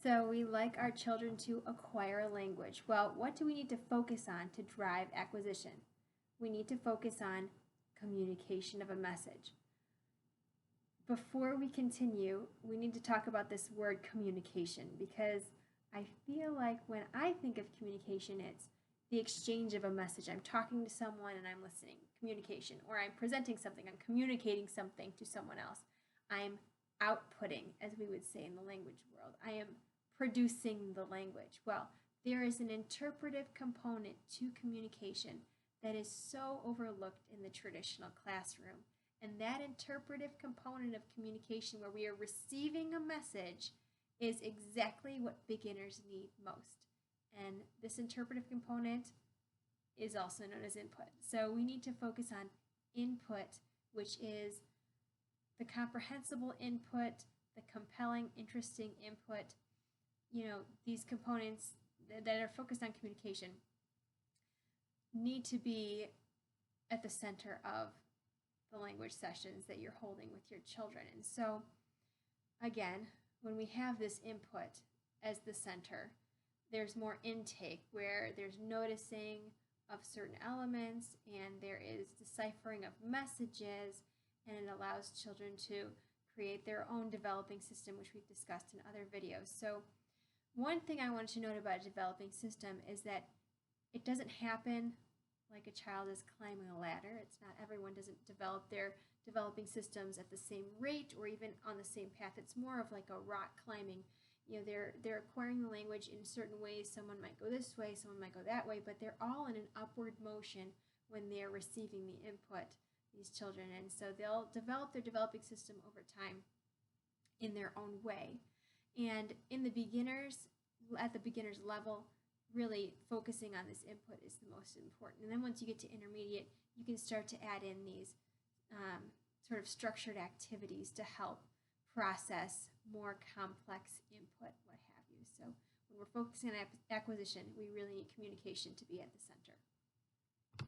So we like our children to acquire a language. Well, what do we need to focus on to drive acquisition? We need to focus on communication of a message. Before we continue, we need to talk about this word communication, because I feel like when I think of communication, it's the exchange of a message. I'm talking to someone and I'm listening, communication, or I'm presenting something, I'm communicating something to someone else. I'm outputting, as we would say in the language world. I am producing the language. Well, there is an interpretive component to communication that is so overlooked in the traditional classroom. And that interpretive component of communication, where we are receiving a message, is exactly what beginners need most. And this interpretive component is also known as input. So we need to focus on input, which is the comprehensible input, the compelling, interesting input. These components that are focused on communication need to be at the center of the language sessions that you're holding with your children. And so, again, when we have this input as the center, there's more intake, where there's noticing of certain elements and there is deciphering of messages, and it allows children to create their own developing system, which we've discussed in other videos. So one thing I wanted to note about a developing system is that it doesn't happen like a child is climbing a ladder. It's not, everyone doesn't develop their developing systems at the same rate or even on the same path. It's more of like a rock climbing. They're acquiring the language in certain ways. Someone might go this way, someone might go that way, but they're all in an upward motion when they're receiving the input, these children. And so they'll develop their developing system over time in their own way. And in the beginners, at the beginner's level, really focusing on this input is the most important. And then once you get to intermediate, you can start to add in these sort of structured activities to help process more complex input, what have you. So when we're focusing on acquisition, we really need communication to be at the center.